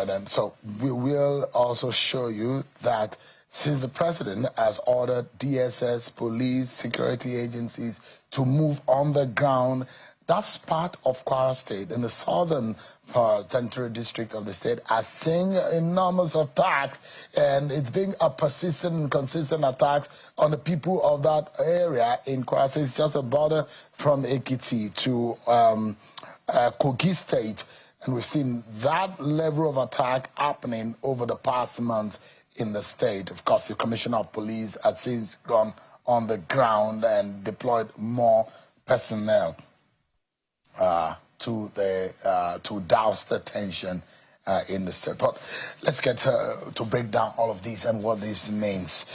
right, and so we will also show you that since the president has ordered DSS, police, security agencies to move on the ground, that's part of Kwara State. In the southern Senatorial District of the state are seeing enormous attacks, and it's been a persistent and consistent attacks on the people of that area in Kwara State. It's just a border from Ekiti to Kebbi State. And we've seen that level of attack happening over the past months in the state. Of course, the Commissioner of Police has since gone on the ground and deployed more personnel to douse the tension in the state. But let's get to break down all of these and what this means.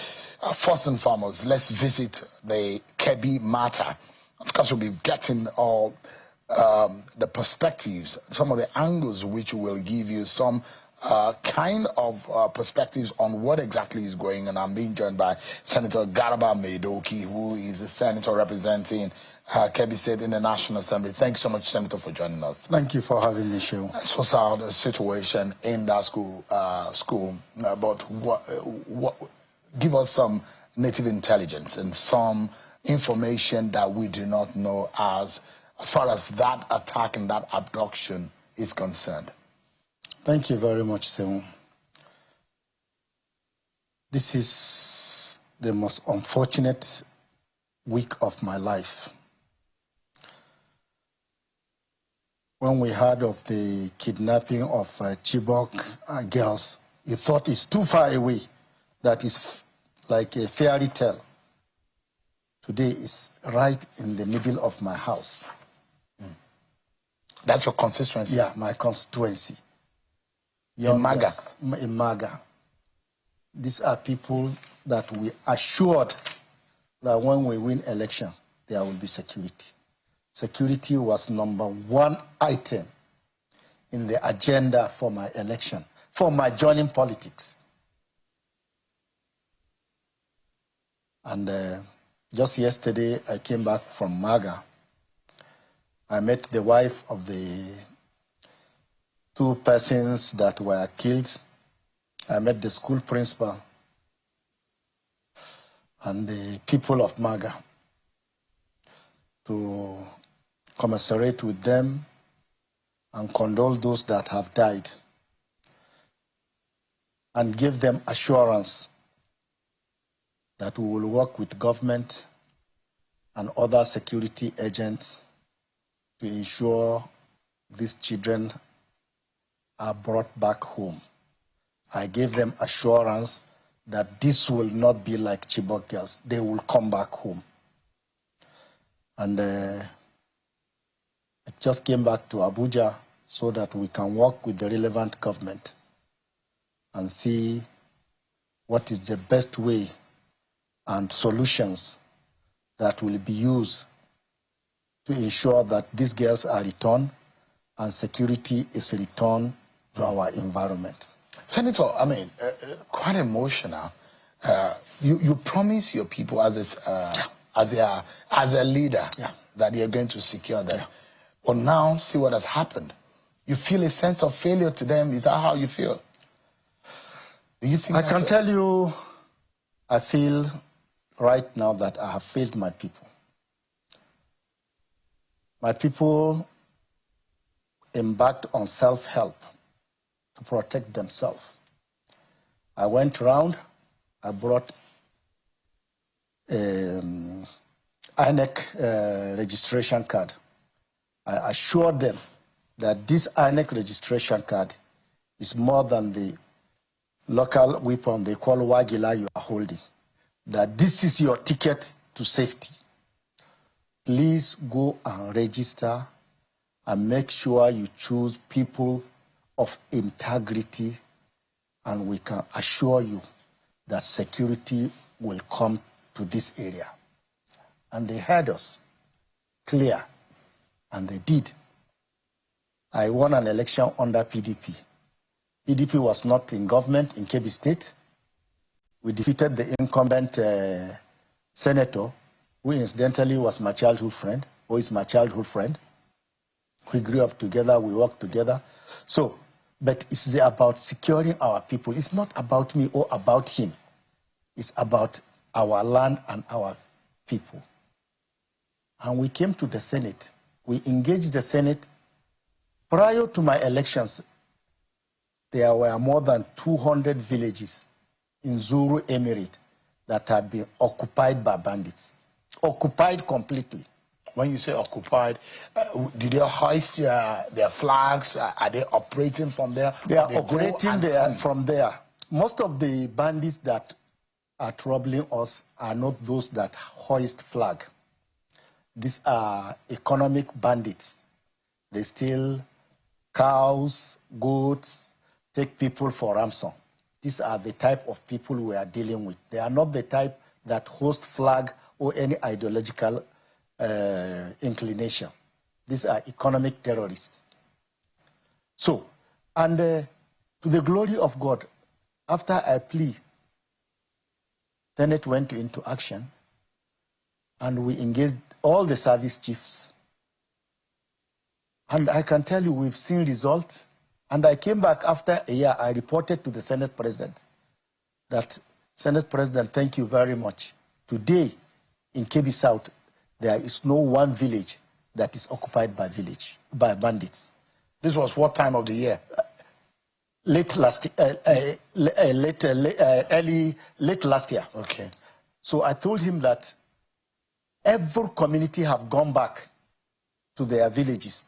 First and foremost, let's visit the Kebbi matter. Of course, we'll be getting all the perspectives, some of the angles which will give you some kind of perspectives on what exactly is going on. I'm being joined by Senator Garba Maidoki, who is a senator representing Kebbi State in the National Assembly. Thank you so much, Senator, for joining us. Thank you for having me, Shew. Let's sort out the situation in that school. But give us some native intelligence and some information that we do not know as far as that attack and that abduction is concerned. Thank you very much, Shew. This is the most unfortunate week of my life. When we heard of the kidnapping of Chibok girls, you thought it's too far away. That is like a fairy tale. Today is right in the middle of my house. That's your constituency? Yeah, my constituency. In Maga? In Maga. These are people that we assured that when we win election, there will be security. Security was #1 item in the agenda for my election, for my joining politics. And just yesterday, I came back from Maga. I met the wife of the 2 persons that were killed. I met the school principal and the people of Maga to commiserate with them and condole those that have died and give them assurance that we will work with government and other security agents to ensure these children are brought back home. I gave them assurance that this will not be like Chibok girls. They will come back home. And I just came back to Abuja so that we can work with the relevant government and see what is the best way and solutions that will be used to ensure that these girls are returned and security is returned to our environment. Senator, I mean, quite emotional. You promise your people as a leader that you're going to secure them. Yeah. But now, see what has happened. You feel a sense of failure to them. Is that how you feel? Do you think I can tell you, I feel right now that I have failed my people. My people embarked on self-help to protect themselves. I went around, I brought INEC registration card. I assured them that this INEC registration card is more than the local weapon they call Wagila you are holding. That this is your ticket to safety. Please go and register and make sure you choose people of integrity, and we can assure you that security will come to this area. And they heard us clear, and they did. I won an election under PDP. PDP was not in government in Kebbi State. We defeated the incumbent senator, who incidentally was my childhood friend, or is my childhood friend. We grew up together, we worked together. So But it's about securing our people. It's not about me or about him. It's about our land and our people. And we came to the Senate. We engaged the Senate. Prior to my elections, there were more than 200 villages in Zulu Emirate that had been occupied by bandits. Occupied completely. When you say occupied, did they hoist their flags? Are they operating from there? They are operating there from there. Most of the bandits that are troubling us are not those that hoist flag. These are economic bandits. They steal cows, goats, take people for ransom. These are the type of people we are dealing with. They are not the type that host flag or any ideological inclination. These are economic terrorists. So, and to the glory of God, after I plead, Senate went into action and we engaged all the service chiefs. And I can tell you we've seen results. And I came back after a year, I reported to the Senate President that, Senate President, thank you very much. Today in Kebbi South, there is no one village that is occupied by bandits. This was what time of the year? Late last year. Okay. So I told him that every community have gone back to their villages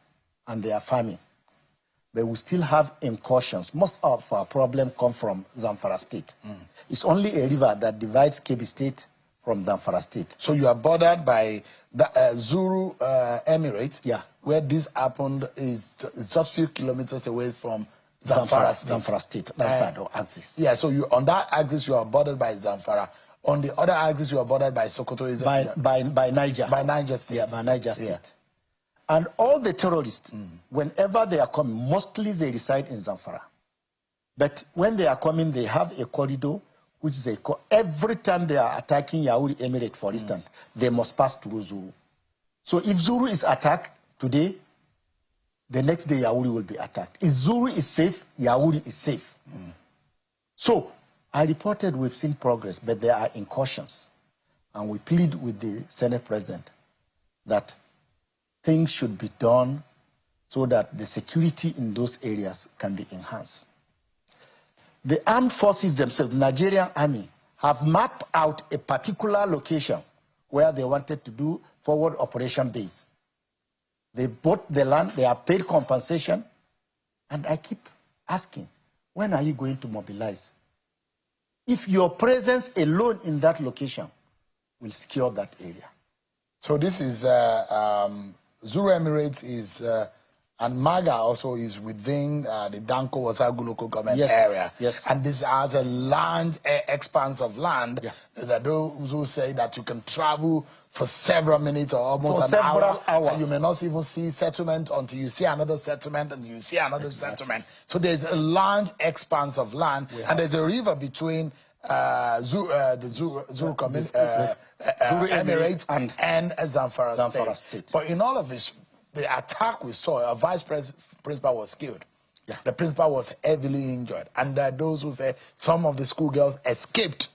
and their farming. But we still have incursions. Most of our problem come from Zamfara State. It's only a river that divides Kebbi State from Zamfara State. So you are bordered by the Zulu Emirate, yeah, where this happened is just a few kilometers away from Zamfara State. Zamfara State, that side of axis. Yeah, so you on that axis you are bordered by Zamfara. On the other axis you are bordered by Sokoto. By Niger. By Niger State. Yeah, by Niger State. Yeah. And all the terrorists, whenever they are coming, mostly they reside in Zamfara. But when they are coming, they have a corridor, which is every time they are attacking Yauri Emirate, for instance, they must pass through Zuru. So if Zuru is attacked today, the next day Yauri will be attacked. If Zuru is safe, Yauri is safe. So I reported we've seen progress, but there are incursions. And we plead with the Senate President that things should be done so that the security in those areas can be enhanced. The armed forces themselves, the Nigerian army, have mapped out a particular location where they wanted to do forward operation base. They bought the land, they are paid compensation, and I keep asking, when are you going to mobilize? If your presence alone in that location will secure that area. So this is Zulu Emirates is, and Maga also is within the Danko Wasagu local government area. Yes. And this has a large expanse of land that those who say that you can travel for several minutes or almost an hour. And you may not even see settlement until you see another settlement and you see another settlement. So there's a large expanse of land and there's a river between the Zulu Emirates and Zamfara State. But in all of this, the attack we saw, a vice principal was killed. Yeah. The principal was heavily injured. And those who say some of the schoolgirls escaped,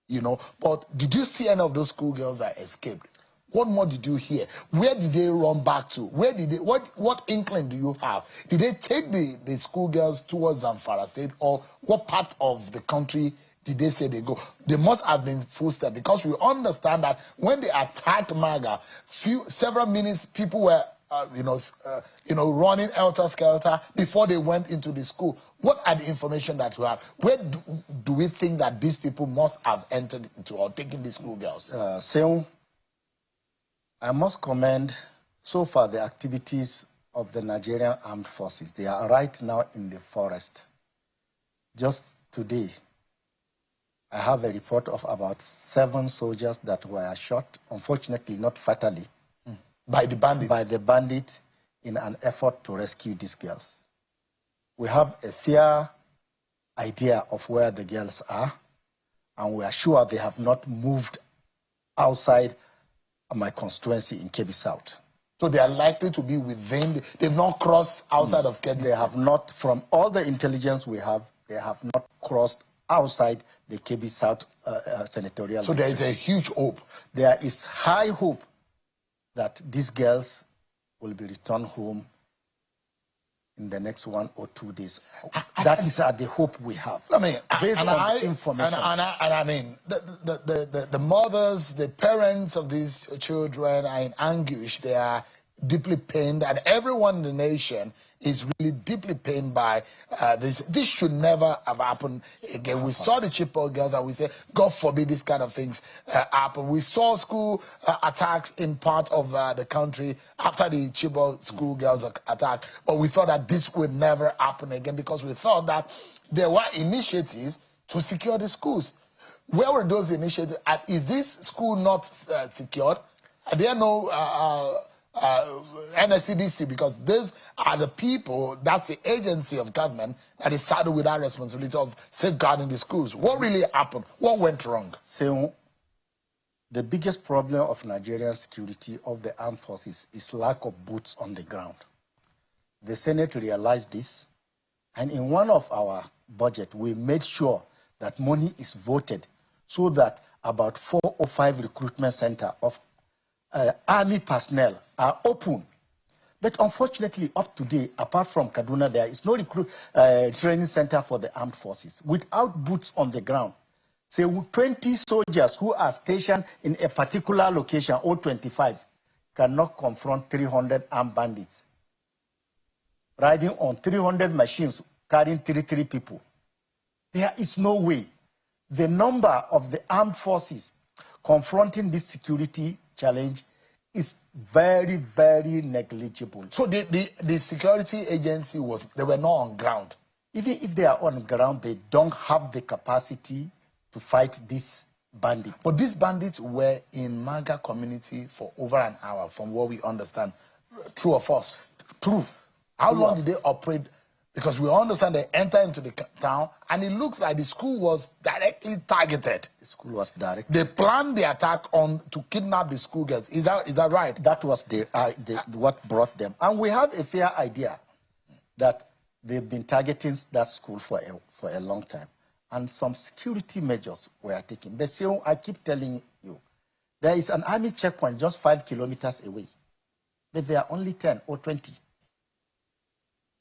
you know. But did you see any of those schoolgirls that escaped? What more did you hear? Where did they run back to? Where did they, what inkling do you have? Did they take the schoolgirls towards Zamfara State, or what part of the country did they say they go? They must have been footsteps, because we understand that when they attacked Maga, several minutes people were running helter-skelter before they went into the school. What are the information that we have? Where do we think that these people must have entered into or taken these schoolgirls? Seun, I must commend so far the activities of the Nigerian Armed Forces. They are right now in the forest. Just today, I have a report of about 7 soldiers that were shot, unfortunately not fatally, by the bandits? By the bandit in an effort to rescue these girls. We have a fair idea of where the girls are, and we are sure they have not moved outside my constituency in Kebbi South. So they are likely to be within, they've not crossed outside of Kebbi State. They have not, from all the intelligence we have, they have not crossed outside the Kebbi South Senatorial District. So there is a huge hope. There is high hope that these girls will be returned home in the next 1 or 2 days. That is the hope we have. I mean, based on information. And I mean, the mothers, the parents of these children are in anguish. They are deeply pained, and everyone in the nation is really deeply pained by this. This should never have happened again. We saw the Chibok girls, and we say, God forbid these kind of things happen. We saw school attacks in part of the country after the Chibok schoolgirls attack, but we thought that this would never happen again because we thought that there were initiatives to secure the schools. Where were those initiatives? Is this school not secured? Are there no NSCDC, because these are the people, that's the agency of government that is saddled with that responsibility of safeguarding the schools. What really happened? What went wrong? So, the biggest problem of Nigerian security of the armed forces is lack of boots on the ground. The Senate realized this, and in one of our budget, we made sure that money is voted so that about 4 or 5 recruitment centers of army personnel are open. But unfortunately, up to date, apart from Kaduna, there is no training center for the armed forces. Without boots on the ground, say 20 soldiers who are stationed in a particular location, or 25, cannot confront 300 armed bandits riding on 300 machines carrying 33 people. There is no way. The number of the armed forces confronting this security challenge is very, very negligible. So the security agency they were not on ground. Even if they are on ground, they don't have the capacity to fight this bandit. But these bandits were in Maga community for over an hour, from what we understand. True or false? True. How long did they operate? Because we understand they entered into the town, and it looks like the school was directly targeted. The school was directed. They planned the attack to kidnap the schoolgirls. Is that right? That was what brought them. And we have a fair idea that they've been targeting that school for a long time. And some security measures were taken. But so I keep telling you, there is an army checkpoint just 5 kilometers away. But there are only 10 or 20.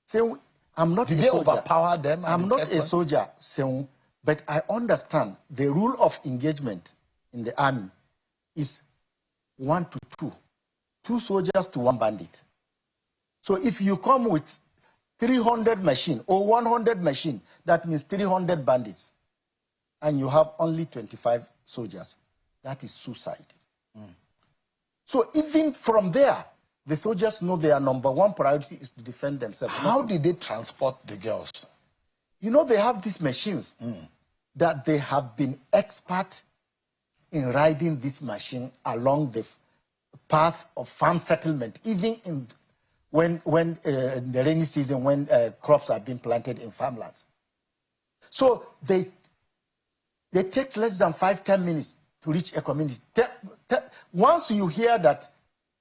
So I'm not Did a they soldier. overpower them? I'm not a soldier, so, but I understand the rule of engagement in the army is 1 to 2. 2 soldiers to 1 bandit. So if you come with 300 machine or 100 machine, that means 300 bandits, and you have only 25 soldiers. That is suicide. So even from there, the soldiers know their number 1 priority is to defend themselves. How did they transport the girls? You know, they have these machines that they have been expert in riding this machine along the path of farm settlement, even in when in the rainy season, when crops are being planted in farmlands. So they take less than 5-10 minutes to reach a community. Once you hear that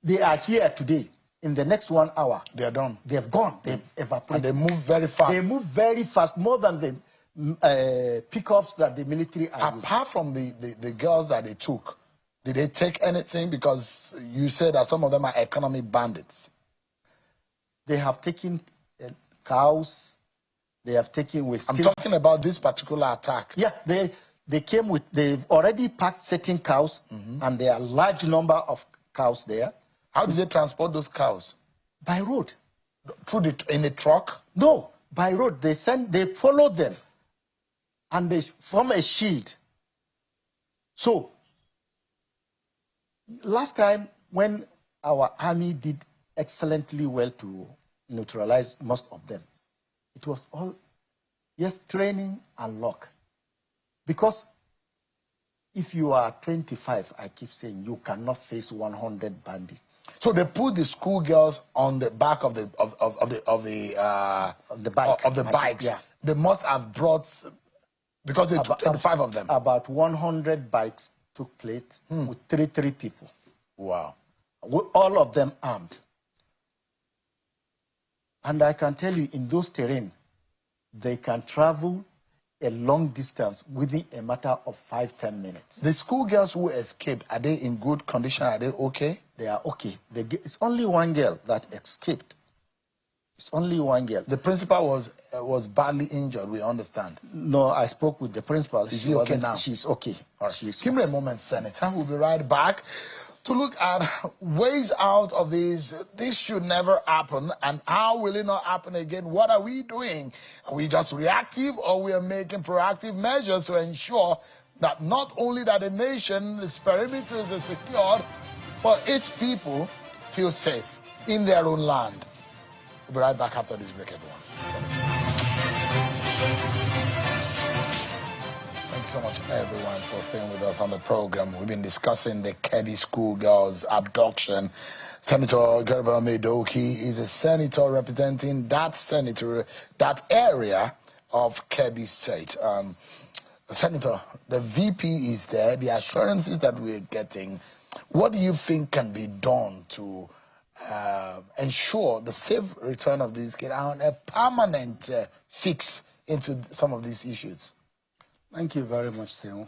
they are here today, in the next 1 hour, they are done. They've gone. They've evaporated. And they move very fast. They move very fast, more than the pickups that the military are using. Apart from the girls that they took, did they take anything? Because you said that some of them are economic bandits. They have taken cows. They have taken with. I'm talking about this particular attack. Yeah, they came with. They've already packed certain cows, and there are a large number of cows there. How did they transport those cows? By road. In a truck? No, by road. They follow them, and they form a shield. So, last time when our army did excellently well to neutralize most of them, it was all, yes, training and luck. Because if you are 25, I keep saying, you cannot face 100 bandits. So they put the schoolgirls on the back of the bikes. Yeah. They must have brought, because they took 25 of them. About 100 bikes took place with 33 people. Wow. All of them armed. And I can tell you, in those terrain, they can travel a long distance within a matter of 5-10 minutes. The schoolgirls who escaped, are they in good condition? Are they okay? They are okay. It's only one girl that escaped. It's only one girl. The principal was badly injured, we understand. No, I spoke with the principal. Is she okay now? She's okay. All right. Give me a moment, Senator. We'll be right back to look at ways out of this. This should never happen. And how will it not happen again? What are we doing? Are we just reactive, or we are making proactive measures to ensure that not only that the nation, its perimeters are secured, but its people feel safe in their own land? We'll be right back after this break, everyone. Thanks so much, everyone, for staying with us on the program. We've been discussing the Kebbi schoolgirls abduction. Senator Garba Maidoki is a senator representing that area of Kebbi State. Senator, the VP is there. The assurances that we're getting, what do you think can be done to ensure the safe return of these kids and a permanent fix into some of these issues? Thank you very much, Theo.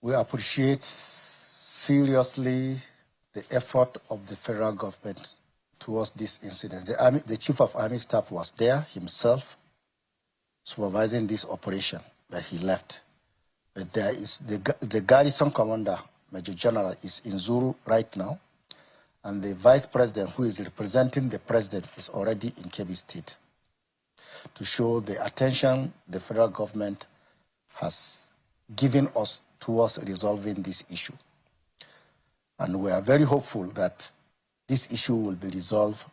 We appreciate seriously the effort of the federal government towards this incident. The Chief of Army Staff was there himself supervising this operation, but he left. But there is the garrison commander, Major General, is in Zuru right now, and the Vice President, who is representing the President, is already in Kebbi State to show the attention the federal government has given us towards resolving this issue. And we are very hopeful that this issue will be resolved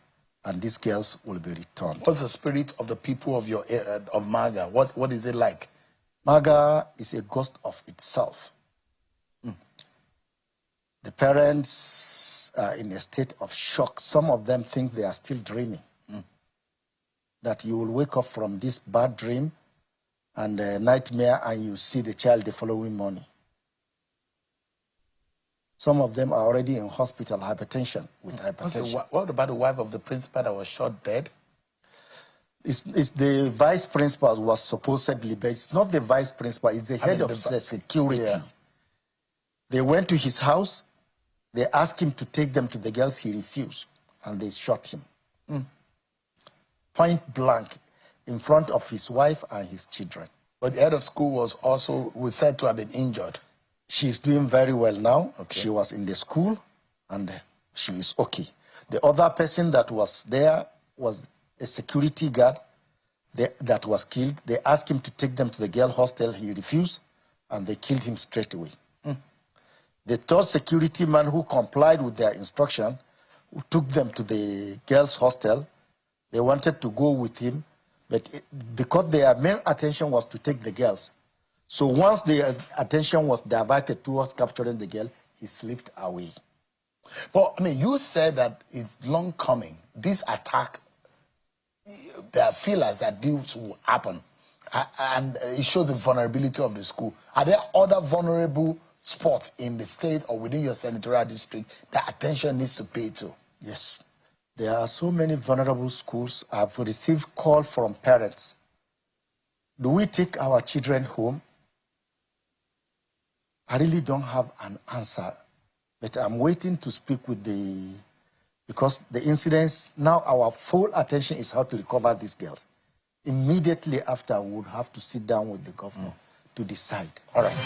and these girls will be returned. What's the spirit of the people of your of Maga? What is it like? Maga is a ghost of itself. The parents are in a state of shock. Some of them think they are still dreaming. That you will wake up from this bad dream and a nightmare and you see the child the following morning. Some of them are already in hospital, hypertension, with hypertension. What about the wife of the principal that was shot dead? It's the vice principal who was supposedly, but it's not the vice principal, it's the head of security. Yeah. They went to his house, they asked him to take them to the girls, he refused, and they shot him. Point blank, in front of his wife and his children. But the head of school was said to have been injured. She's doing very well now. Okay. She was in the school and she is okay. The other person that was there was a security guard that was killed. They asked him to take them to the girl hostel. He refused and they killed him straight away. The third security man who complied with their instruction, who took them to the girls hostel, they wanted to go with him, but because their main attention was to take the girls. So once their attention was diverted towards capturing the girl, he slipped away. But, I mean, you said that it's long coming. This attack, there are feelers that this will happen. And it shows the vulnerability of the school. Are there other vulnerable spots in the state or within your senatorial district that attention needs to pay to? Yes. There are so many vulnerable schools. I've received calls from parents. Do we take our children home? I really don't have an answer, but I'm waiting to speak with because the incidents, now our full attention is how to recover these girls. Immediately after, we would have to sit down with the governor to decide. All right.